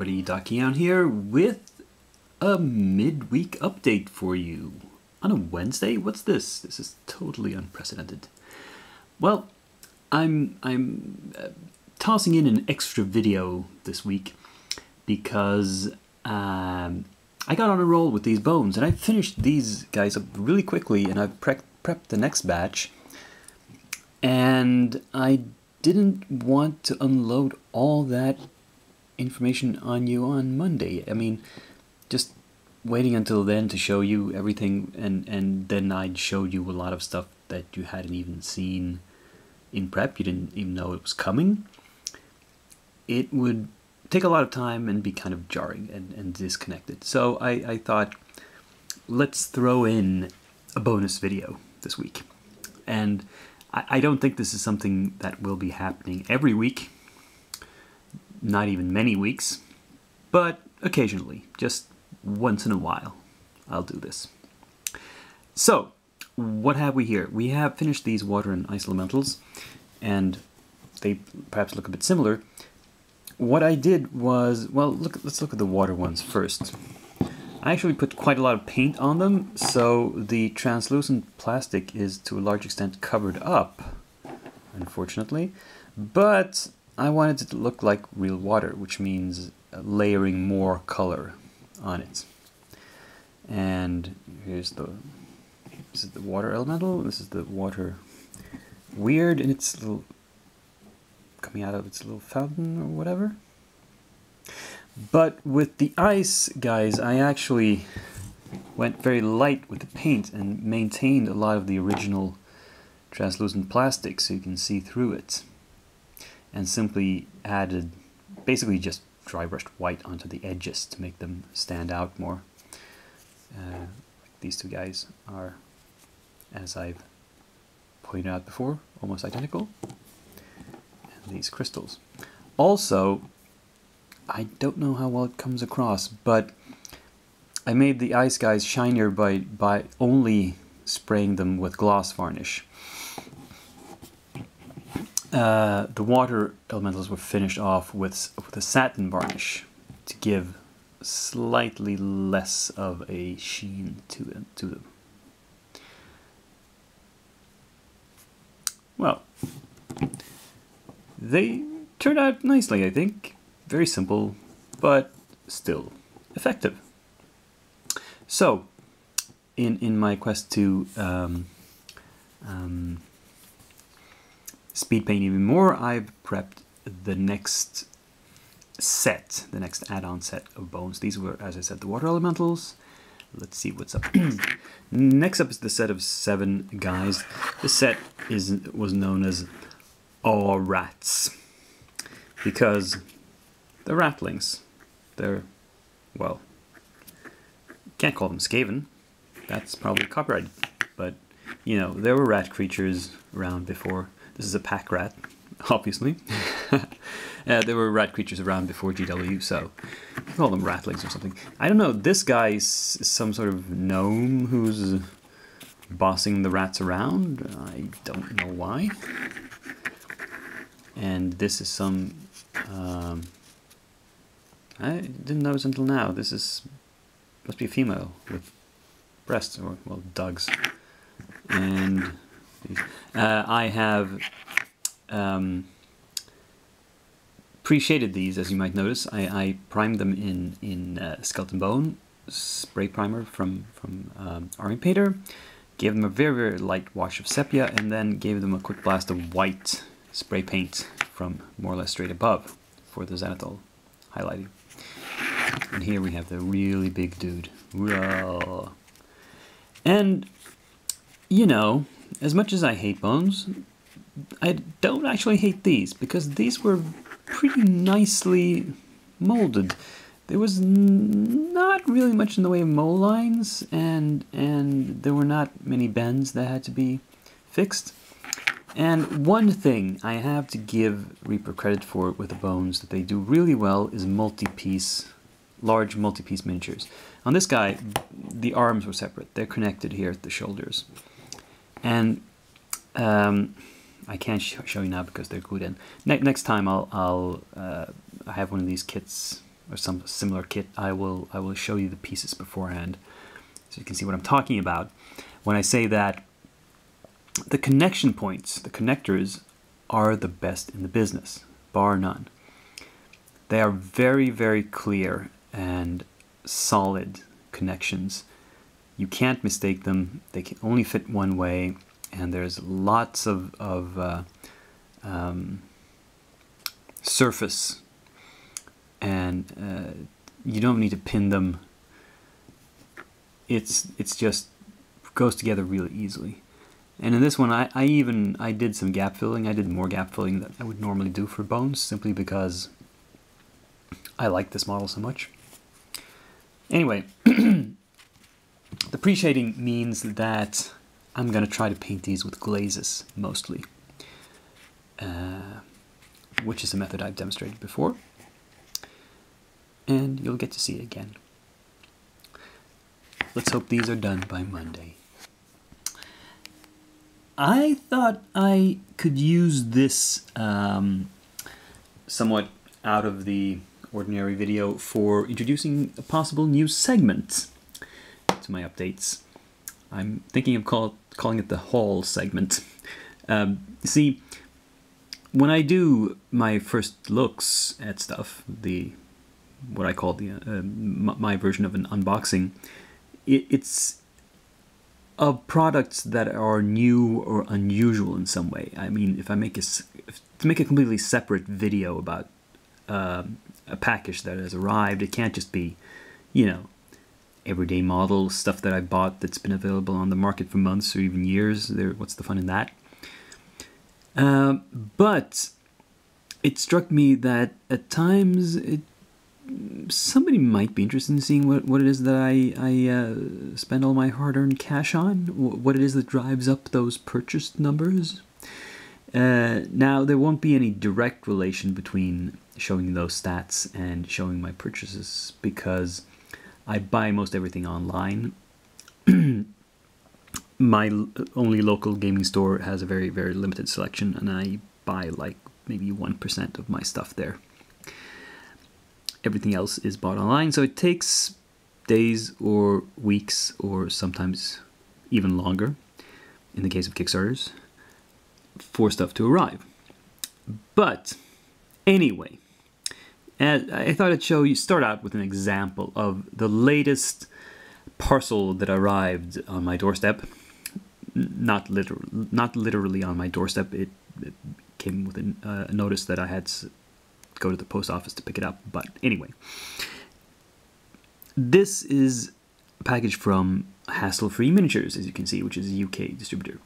everybody, Dakian here with a midweek update for you. On a Wednesday? What's this? This is totally unprecedented. Well, I'm tossing in an extra video this week because I got on a roll with these bones and I finished these guys up really quickly and I've prepped the next batch, and I didn't want to unload all that information on you on Monday. I mean, just waiting until then to show you everything, and then I'd show you a lot of stuff that you hadn't even seen in prep. You didn't even know it was coming. It would take a lot of time and be kind of jarring and disconnected. So I thought, let's throw in a bonus video this week. And I don't think this is something that will be happening every week, not even many weeks, but occasionally, just once in a while, I'll do this. So, what have we here? We have finished these water and ice elementals, and they perhaps look a bit similar. What I did was, well, let's look at the water ones first. I actually put quite a lot of paint on them, so the translucent plastic is to a large extent covered up, unfortunately, but I wanted it to look like real water, which means layering more color on it. And this is the water elemental, this is the water weird, and it's little coming out of its little fountain or whatever. But with the ice guys, I actually went very light with the paint and maintained a lot of the original translucent plastic so you can see through it, and simply added basically just dry brushed white onto the edges to make them stand out more. These two guys are, as I've pointed out before, almost identical. And these crystals. Also, I don't know how well it comes across, but I made the ice guys shinier by only spraying them with gloss varnish. The water elementals were finished off with a satin varnish to give slightly less of a sheen to them. Well, they turned out nicely, I think. Very simple, but still effective. So, in my quest to speed paint even more, I've prepped the next set, the next add-on set of bones. These were, as I said, the water elementals. Let's see what's up. Next up is the set of 7 guys. This set was known as All Rats because they're ratlings. They're, well, can't call them Skaven. That's probably copyrighted. But, you know, there were rat creatures around before. This is a pack rat, obviously. There were rat creatures around before GW, so you can call them ratlings or something. I don't know, this guy is some sort of gnome who's bossing the rats around. I don't know why. And this is some... I didn't notice until now. This must be a female with breasts, or, well, dugs. And I have pre-shaded these, as you might notice. I primed them in Skeleton Bone spray primer from Army Painter, gave them a very, very light wash of sepia, and then gave them a quick blast of white spray paint from more or less straight above for the zenithal highlighting. And here we have the really big dude. Whoa. And, you know, as much as I hate bones, I don't actually hate these, because these were pretty nicely molded. There was not really much in the way of mold lines, and there were not many bends that had to be fixed. And one thing I have to give Reaper credit for with the bones that they do really well is multi-piece, large multi-piece miniatures. On this guy, the arms were separate. They're connected here at the shoulders. And I can't show you now because they're glued in. Next time I have one of these kits or some similar kit, I will show you the pieces beforehand so you can see what I'm talking about when I say that the connection points, the connectors, are the best in the business, bar none. They are very, very clear and solid connections. You can't mistake them. They can only fit one way, and there's lots of surface, and you don't need to pin them. It's just goes together really easily. And in this one, I did some gap filling. I did more gap filling than I would normally do for bones, simply because I like this model so much. Anyway, the pre-shading means that I'm going to try to paint these with glazes, mostly, which is a method I've demonstrated before, and you'll get to see it again. Let's hope these are done by Monday. I thought I could use this somewhat out of the ordinary video for introducing a possible new segment to my updates. I'm thinking of calling it the haul segment. See, when I do my first looks at stuff, what I call my version of an unboxing, it's of products that are new or unusual in some way. I mean, if I make to make a completely separate video about a package that has arrived, it can't just be, you know, everyday model stuff that I bought that's been available on the market for months or even years. What's the fun in that? But it struck me that at times somebody might be interested in seeing what it is that I spend all my hard-earned cash on, what it is that drives up those purchase numbers. Now, there won't be any direct relation between showing those stats and showing my purchases, because I buy most everything online. My only local gaming store has a very, very limited selection, and I buy like maybe 1% of my stuff there. Everything else is bought online, so it takes days or weeks or sometimes even longer, in the case of Kickstarters, for stuff to arrive. But anyway, I thought I'd start out with an example of the latest parcel that arrived on my doorstep. Not literally on my doorstep. It came with a notice that I had to go to the post office to pick it up. But anyway, this is a package from Hassle-Free Miniatures, as you can see, which is a UK distributor.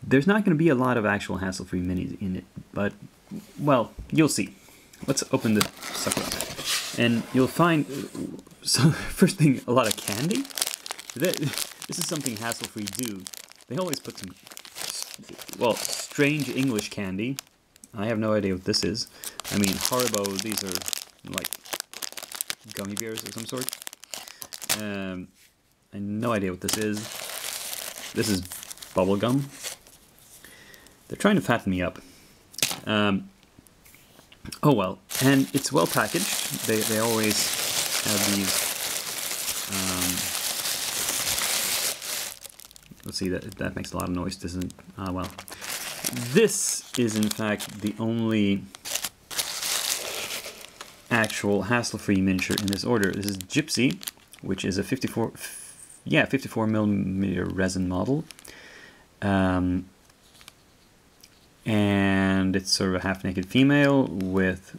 There's not going to be a lot of actual Hassle-Free minis in it, but, well, you'll see. Let's open this sucker up. And you'll find, so first thing, a lot of candy. This is something Hassle-Free do. They always put some, well, strange English candy. I have no idea what this is. I mean, Haribo, these are like gummy bears of some sort. I have no idea what this is. This is bubble gum. They're trying to fatten me up. Oh well, and it's well packaged. They always have these. Let's see, that makes a lot of noise. This isn't. Well, this is in fact the only actual Hassle-Free miniature in this order. This is Gypsy, which is a 54 millimeter resin model. And it's sort of a half-naked female with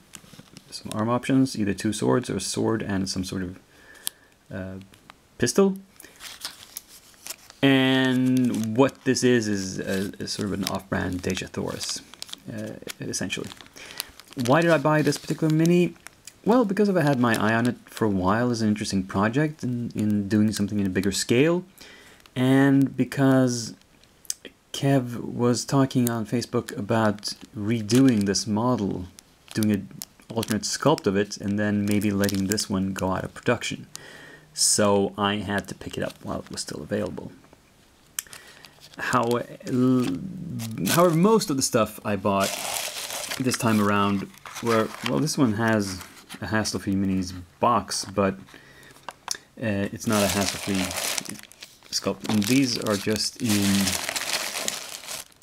some arm options, either two swords or a sword and some sort of pistol. And what this is sort of an off-brand Deja-Thoris, essentially. Why did I buy this particular mini? Well, because I've had my eye on it for a while as an interesting project in doing something in a bigger scale, and because Kev was talking on Facebook about redoing this model, doing an alternate sculpt of it, and then maybe letting this one go out of production. So I had to pick it up while it was still available. However, most of the stuff I bought this time around well, this one has a hassle-free minis box, but it's not a hassle-free sculpt. And these are just in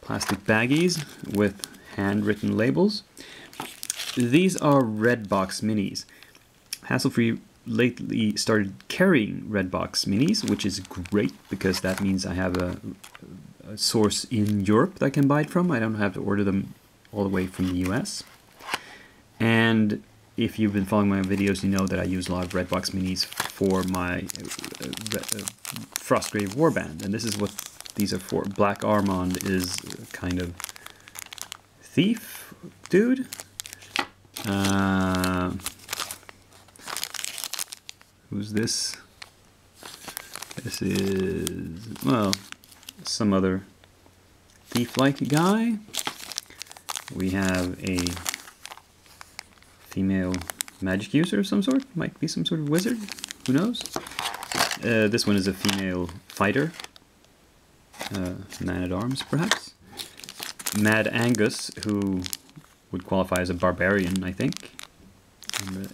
plastic baggies with handwritten labels. These are Redbox minis. Hassle-free lately started carrying Redbox minis, which is great because that means I have a source in Europe that I can buy it from. I don't have to order them all the way from the US. And if you've been following my videos, you know that I use a lot of Redbox minis for my Frostgrave warband, and this is what these are for. Black Armand is kind of thief dude. Who's this? This is, well, some other thief-like guy. We have a female magic user of some sort. Might be some sort of wizard. Who knows? This one is a female fighter. Man-at-arms, perhaps. Mad Angus, who would qualify as a barbarian, I think. And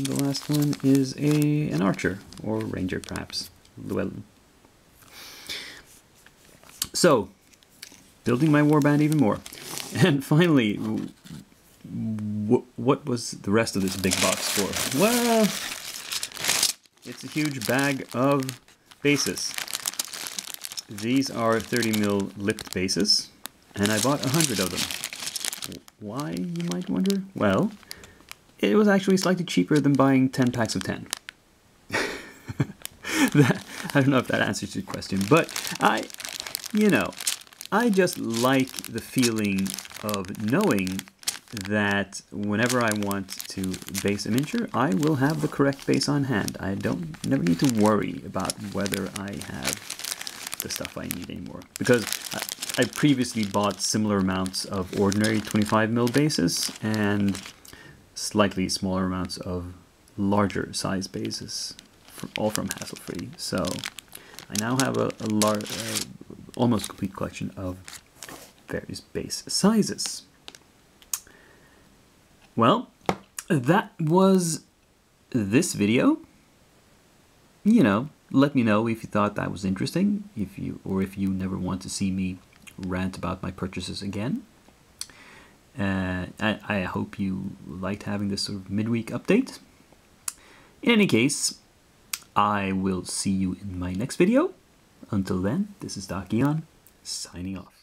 the last one is an archer, or ranger, perhaps. Llewellyn. So, building my warband even more. And finally, what was the rest of this big box for? Well, it's a huge bag of bases. These are 30mm lipped bases, and I bought 100 of them. Why, you might wonder? Well, it was actually slightly cheaper than buying 10 packs of 10. I don't know if that answers your question, but I just like the feeling of knowing that whenever I want to base a miniature, I will have the correct base on hand. I never need to worry about whether I have the stuff I need anymore. Because I previously bought similar amounts of ordinary 25mm bases and slightly smaller amounts of larger size bases, all from Hassle-Free. So I now have a large, almost complete collection of various base sizes. Well, that was this video. You know, let me know if you thought that was interesting, if you never want to see me rant about my purchases again. I hope you liked having this sort of midweek update. In any case, I will see you in my next video. Until then, this is Dakian, signing off.